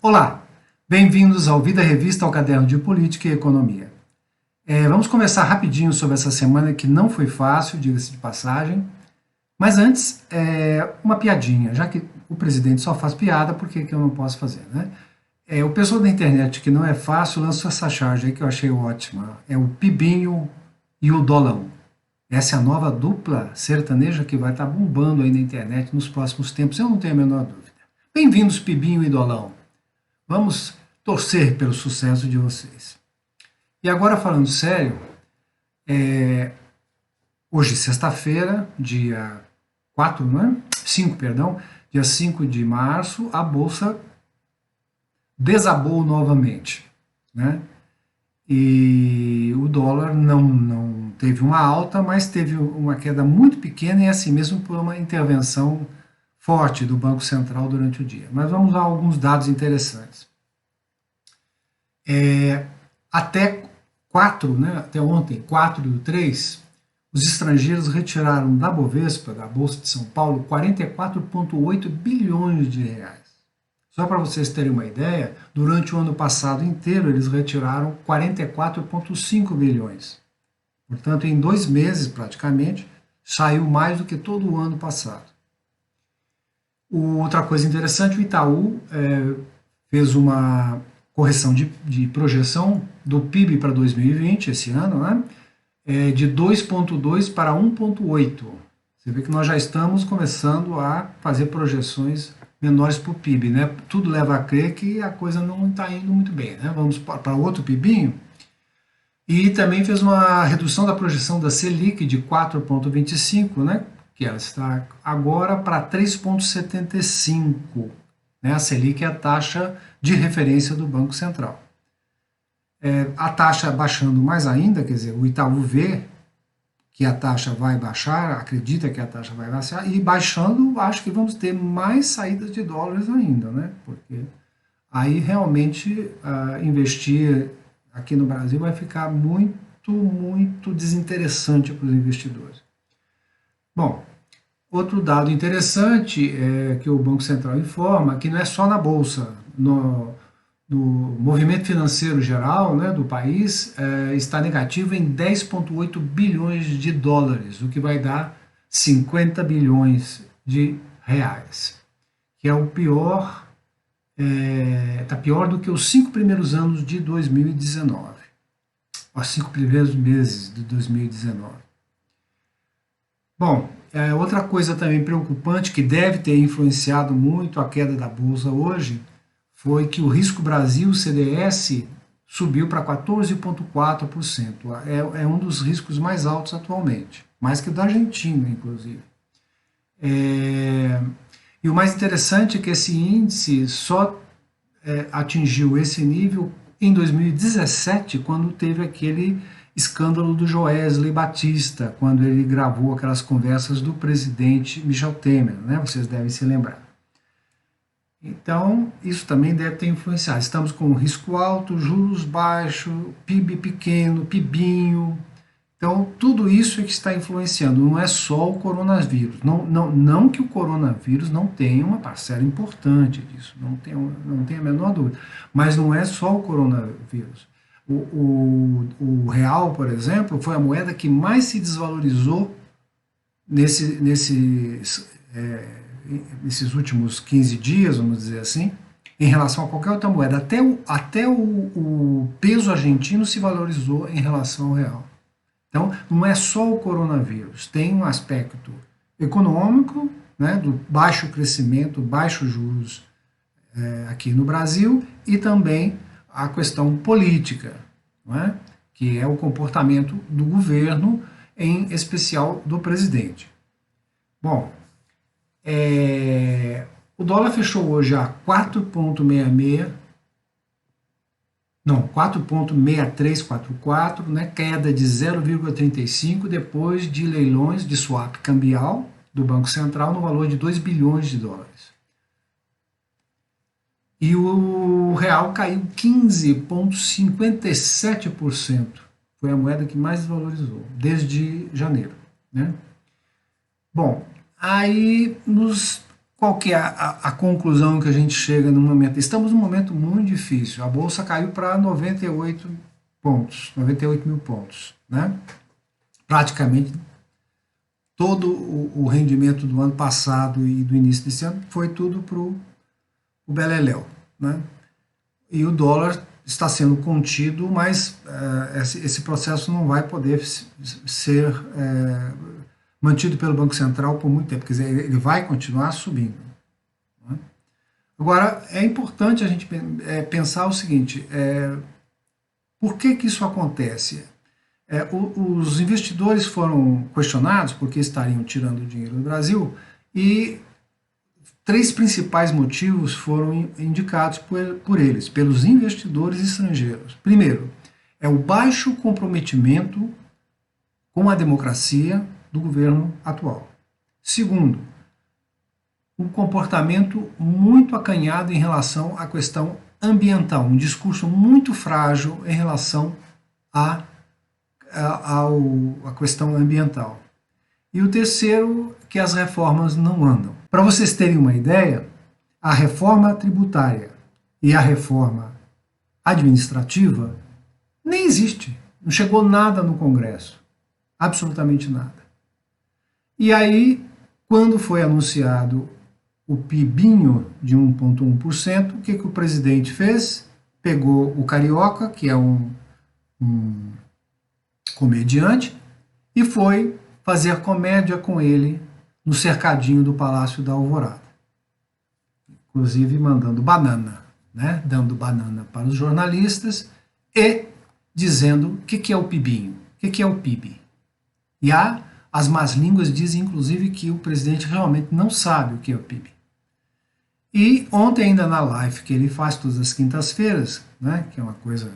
Olá, bem-vindos ao Vida Revista, ao Caderno de Política e Economia. Vamos começar rapidinho sobre essa semana que não foi fácil, diga-se de passagem. Mas antes, uma piadinha, já que o presidente só faz piada, por que eu não posso fazer, né? O pessoal da internet, que não é fácil, lançou essa charge aí que eu achei ótima. É o Pibinho e o Dolão. Essa é a nova dupla sertaneja que vai estar bombando aí na internet nos próximos tempos, eu não tenho a menor dúvida. Bem-vindos, Pibinho e Dolão. Vamos torcer pelo sucesso de vocês. E agora, falando sério, hoje, sexta-feira, dia 4, não é? 5, perdão, dia 5 de março, a Bolsa desabou novamente, né? E o dólar não teve uma alta, mas teve uma queda muito pequena e assim mesmo por uma intervenção forte do Banco Central durante o dia. Mas vamos a alguns dados interessantes. Até 4, né, até ontem, 4/3, os estrangeiros retiraram da Bovespa, da Bolsa de São Paulo, 44,8 bilhões de reais. Só para vocês terem uma ideia, durante o ano passado inteiro eles retiraram 44,5 bilhões. Portanto, em 2 meses praticamente, saiu mais do que todo o ano passado. Outra coisa interessante, o Itaú fez uma correção de projeção do PIB para 2020, esse ano, né? De 2,2 para 1,8. Você vê que nós já estamos começando a fazer projeções menores para o PIB, né? Tudo leva a crer que a coisa não está indo muito bem, né? Vamos para outro PIBinho. E também fez uma redução da projeção da Selic de 4,25, né? Que ela está agora para 3,75. Né? A Selic é a taxa de referência do Banco Central. A taxa baixando mais ainda, quer dizer, o Itaú vê que a taxa vai baixar, acredita que a taxa vai baixar, e baixando, acho que vamos ter mais saídas de dólares ainda, né? Porque aí realmente investir aqui no Brasil vai ficar muito desinteressante para os investidores. Bom, outro dado interessante é que o Banco Central informa que não é só na Bolsa, no movimento financeiro geral, né, do país está negativo em 10,8 bilhões de dólares, o que vai dar 50 bilhões de reais, que é o pior, está pior do que os 5 primeiros anos de 2019, os 5 primeiros meses de 2019. Bom, outra coisa também preocupante que deve ter influenciado muito a queda da Bolsa hoje foi que o Risco Brasil, CDS, subiu para 14,4%. É um dos riscos mais altos atualmente, mais que o da Argentina, inclusive. E o mais interessante é que esse índice só atingiu esse nível em 2017, quando teve aquele escândalo do Joesley Batista, quando ele gravou aquelas conversas do presidente Michel Temer, né? Vocês devem se lembrar. Então, isso também deve ter influenciado. Estamos com risco alto, juros baixos, PIB pequeno, PIBinho. Então, tudo isso é que está influenciando, não é só o coronavírus. Não que o coronavírus não tenha uma parcela importante disso, não tem a menor dúvida. Mas não é só o coronavírus. O real, por exemplo, foi a moeda que mais se desvalorizou nesses últimos 15 dias, vamos dizer assim, em relação a qualquer outra moeda. Até o peso argentino se valorizou em relação ao real. Então, não é só o coronavírus, tem um aspecto econômico, né, do baixo crescimento, baixos juros aqui no Brasil, e também a questão política, não é? Que é o comportamento do governo, em especial do presidente. Bom, o dólar fechou hoje a 4,6344, né, queda de 0,35 depois de leilões de swap cambial do Banco Central no valor de 2 bilhões de dólares. E o real caiu 15,57%. Foi a moeda que mais desvalorizou desde janeiro, né? Bom, aí qual que é a conclusão que a gente chega no momento? Estamos num momento muito difícil. A Bolsa caiu para 98 pontos, 98 mil pontos, né? Praticamente todo o rendimento do ano passado e do início desse ano foi tudo para o beleléu, né? E o dólar está sendo contido, mas esse processo não vai poder ser mantido pelo Banco Central por muito tempo, quer dizer, ele vai continuar subindo, né? Agora, é importante a gente pensar o seguinte, por que isso acontece? Os investidores foram questionados porque estariam tirando dinheiro do Brasil e 3 principais motivos foram indicados por eles, pelos investidores estrangeiros. Primeiro, é o baixo comprometimento com a democracia do governo atual. Segundo, um comportamento muito acanhado em relação à questão ambiental, um discurso muito frágil em relação à questão ambiental. E o terceiro, que as reformas não andam. Para vocês terem uma ideia, a reforma tributária e a reforma administrativa nem existe. Não chegou nada no Congresso. Absolutamente nada. E aí, quando foi anunciado o PIBinho de 1,1%, o que o presidente fez? Pegou o Carioca, que é um comediante, e foi fazer comédia com ele no cercadinho do Palácio da Alvorada. Inclusive mandando banana, né? Dando banana para os jornalistas e dizendo o que é o PIBinho, o que é o PIB. E as más línguas dizem, inclusive, que o presidente realmente não sabe o que é o PIB. E ontem, ainda na live que ele faz todas as quintas-feiras, né? Que é uma coisa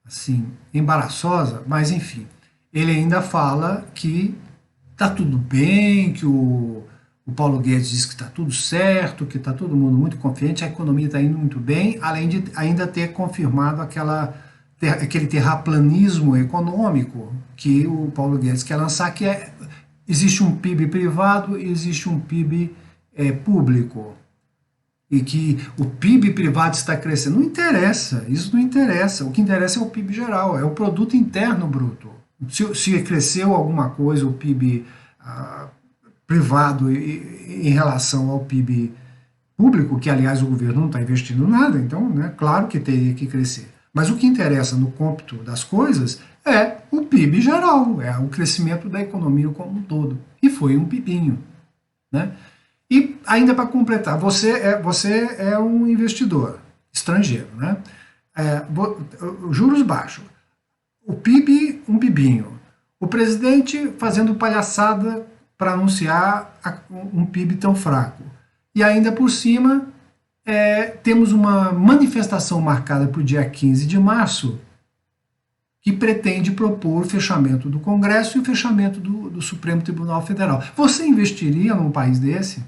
assim embaraçosa, mas enfim, ele ainda fala que está tudo bem, que o Paulo Guedes diz que está tudo certo, que está todo mundo muito confiante, a economia está indo muito bem, além de ainda ter confirmado aquele terraplanismo econômico que o Paulo Guedes quer lançar, que existe um PIB privado e existe um PIB público. E que o PIB privado está crescendo. Não interessa, isso não interessa. O que interessa é o PIB geral, é o produto interno bruto. Se cresceu alguma coisa o PIB privado em relação ao PIB público, que aliás o governo não está investindo nada, então, né, claro que teria que crescer. Mas o que interessa no cômputo das coisas é o PIB geral, é o crescimento da economia como um todo. E foi um PIBinho, né? E ainda para completar, você é um investidor estrangeiro, né? Juros baixos, o PIB, um PIBinho, o presidente fazendo palhaçada para anunciar um PIB tão fraco. E ainda por cima, temos uma manifestação marcada para o dia 15 de março, que pretende propor o fechamento do Congresso e o fechamento do Supremo Tribunal Federal. Você investiria num país desse?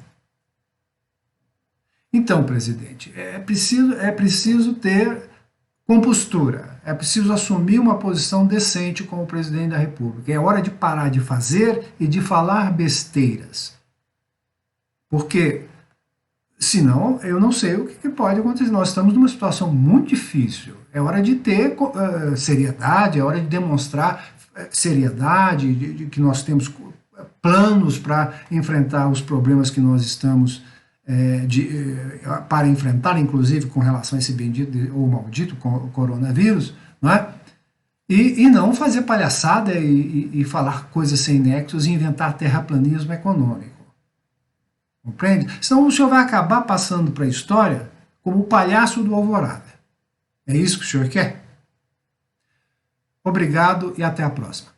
Então, presidente, é preciso ter compostura, é preciso assumir uma posição decente como presidente da República. É hora de parar de fazer e de falar besteiras. Porque, senão, eu não sei o que pode acontecer. Nós estamos numa situação muito difícil. É hora de ter seriedade, é hora de demonstrar seriedade, de que nós temos planos para enfrentar os problemas que nós estamos para enfrentar, inclusive com relação a esse bendito ou maldito coronavírus, não é? E não fazer palhaçada e falar coisas sem nexos e inventar terraplanismo econômico. Compreende? Senão o senhor vai acabar passando para a história como o palhaço do Alvorada. É isso que o senhor quer? Obrigado e até a próxima.